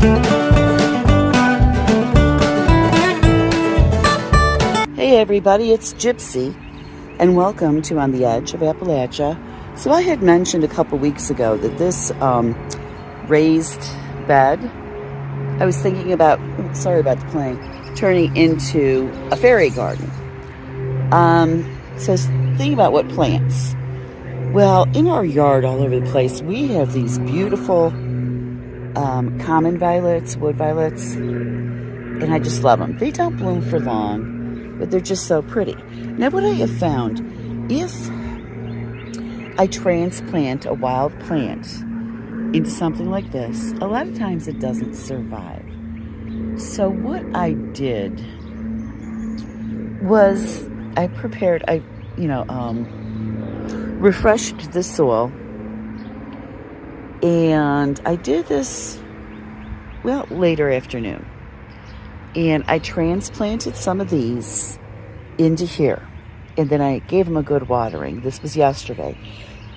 Hey everybody, it's Gypsy, and welcome to On the Edge of Appalachia. So I had mentioned a couple weeks ago that this raised bed, I was thinking about, sorry about the plane, turning into a fairy garden. So I was thinking about what plants. Well, in our yard all over the place, we have these beautiful common violets, wood violets, and I just love them. They don't bloom for long, but they're just so pretty. Now, what I have found, if I transplant a wild plant into something like this, a lot of times it doesn't survive. So what I did was I refreshed the soil, and I did this, well, later afternoon. And I transplanted some of these into here. And then I gave them a good watering. This was yesterday.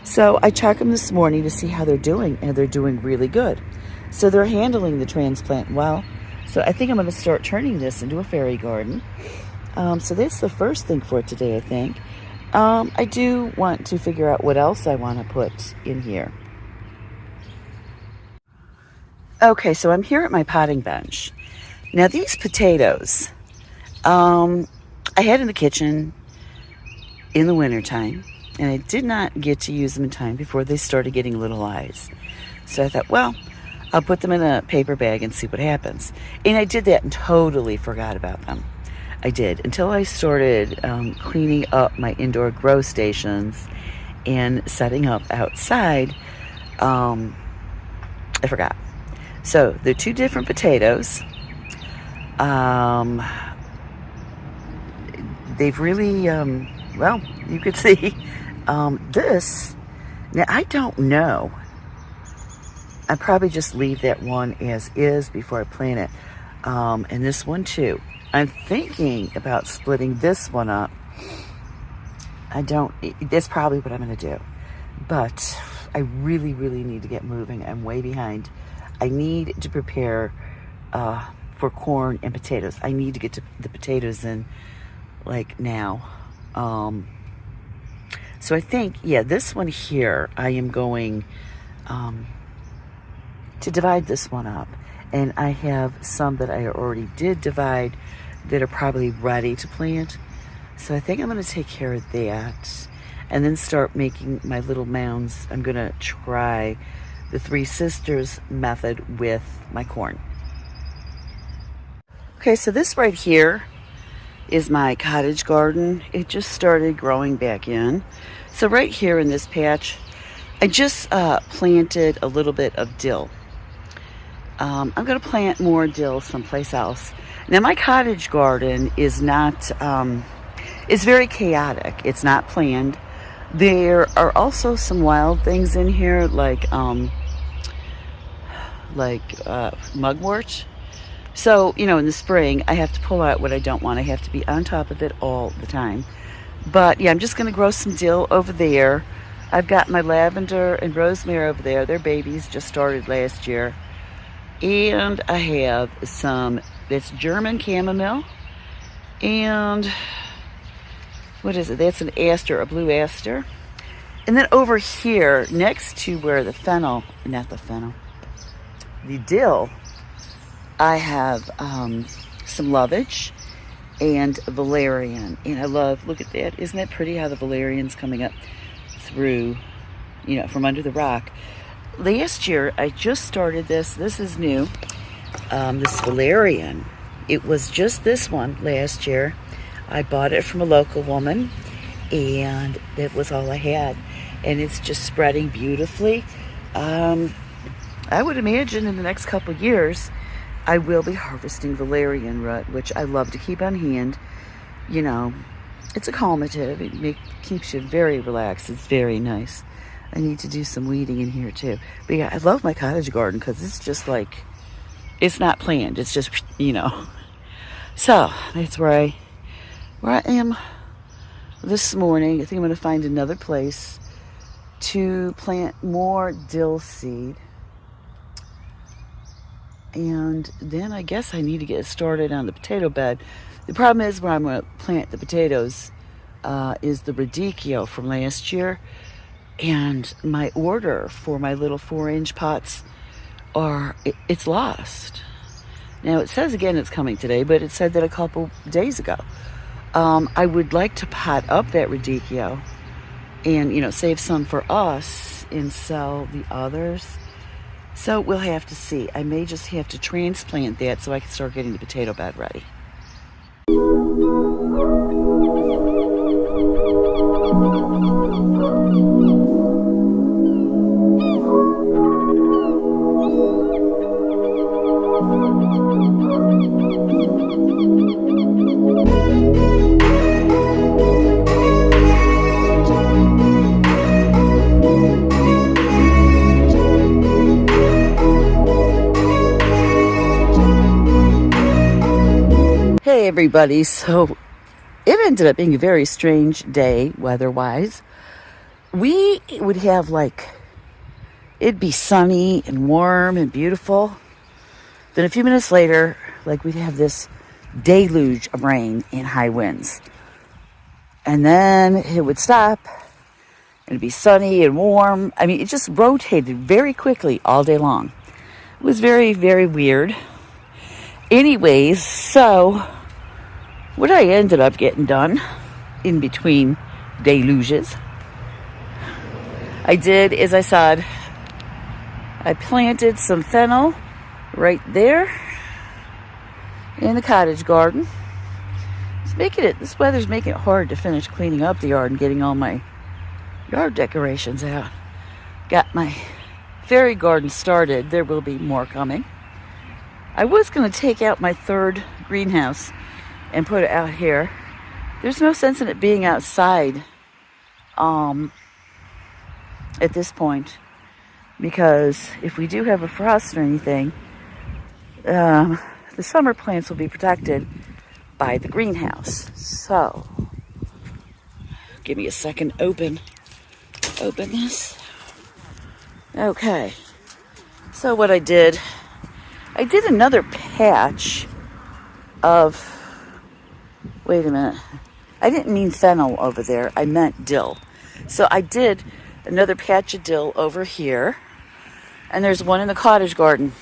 So I checked them this morning to see how they're doing, and they're doing really good. So they're handling the transplant well. So I think I'm going to start turning this into a fairy garden. So that's the first thing for today, I think. I do want to figure out what else I want to put in here. Okay, so I'm here at my potting bench. Now these potatoes, I had in the kitchen in the wintertime, and I did not get to use them in time before they started getting little eyes. So I thought, well, I'll put them in a paper bag and see what happens. And I did that and totally forgot about them. I did, until I started cleaning up my indoor grow stations and setting up outside. I forgot. So they're two different potatoes. They've really, well, you could see this. Now, I don't know. I'd probably just leave that one as is before I plant it. And this one too. I'm thinking about splitting this one up. That's probably what I'm going to do. But I really, really need to get moving. I'm way behind. I need to prepare for corn and potatoes. I need to get the potatoes in like now. So I think, yeah, this one here, I am going to divide this one up. And I have some that I already did divide that are probably ready to plant. So I think I'm going to take care of that and then start making my little mounds. I'm going to try the Three Sisters method with my corn. Okay, so this right here is my cottage garden. It just started growing back in. So right here in this patch, I just planted a little bit of dill. I'm going to plant more dill someplace else. Now my cottage garden is not, it's very chaotic. It's not planned. There are also some wild things in here like mugwort. So, you know, in the spring, I have to pull out what I don't want. I have to be on top of it all the time. But yeah, I'm just going to grow some dill over there. I've got my lavender and rosemary over there. Their babies just started last year. And I have some, that's German chamomile. And what is it? That's an aster, a blue aster. And then over here, next to where the dill, I have some lovage and valerian. And I love, look at that. Isn't that pretty how the valerian's coming up through, you know, from under the rock. Last year, I just started this. This is new. This valerian. It was just this one last year. I bought it from a local woman, and that was all I had. And it's just spreading beautifully. I would imagine in the next couple years, I will be harvesting valerian root, which I love to keep on hand. You know, it's a calmative. It keeps you very relaxed. It's very nice. I need to do some weeding in here too. But yeah, I love my cottage garden because it's just like, it's not planned. It's just, you know. So that's where I am this morning. I think I'm going to find another place to plant more dill seed. And then I guess I need to get started on the potato bed. The problem is where I'm going to plant the potatoes is the radicchio from last year. And my order for my little 4-inch pots it's lost. Now it says again it's coming today, but it said that a couple days ago. I would like to pot up that radicchio and, save some for us and sell the others. So we'll have to see. I may just have to transplant that so I can start getting the potato bed ready. Hey everybody, so it ended up being a very strange day weather-wise. We would have it'd be sunny and warm and beautiful. Then a few minutes later, we'd have this deluge of rain and high winds. And then it would stop and it'd be sunny and warm. I mean, it just rotated very quickly all day long. It was very, very weird. Anyways, so what I ended up getting done in between deluges, I did, as I said, I planted some fennel right there in the cottage garden. This weather's making it hard to finish cleaning up the yard and getting all my yard decorations out. Got my fairy garden started. There will be more coming. I was going to take out my third greenhouse and put it out here. There's no sense in it being outside at this point, because if we do have a frost or anything, the summer plants will be protected by the greenhouse. So give me a second. Open this. Okay, so what I did another patch of, wait a minute, I didn't mean fennel over there, I meant dill. So I did another patch of dill over here, and there's one in the cottage garden.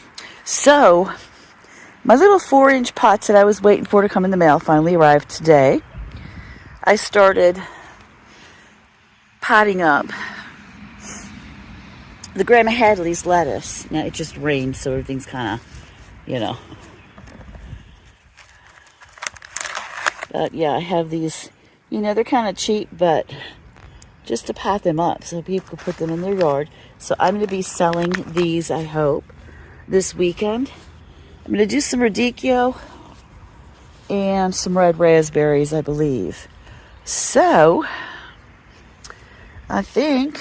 So my little 4-inch pots that I was waiting for to come in the mail finally arrived today. I started potting up the Grandma Hadley's lettuce. Now it just rained, so everything's kind of, But yeah, I have these, they're kind of cheap, but just to pot them up so people put them in their yard. So I'm going to be selling these, I hope, this weekend. I'm going to do some radicchio and some red raspberries, I believe. So I think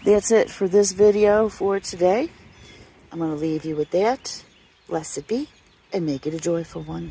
that's it for this video for today. I'm going to leave you with that. Blessed be, and make it a joyful one.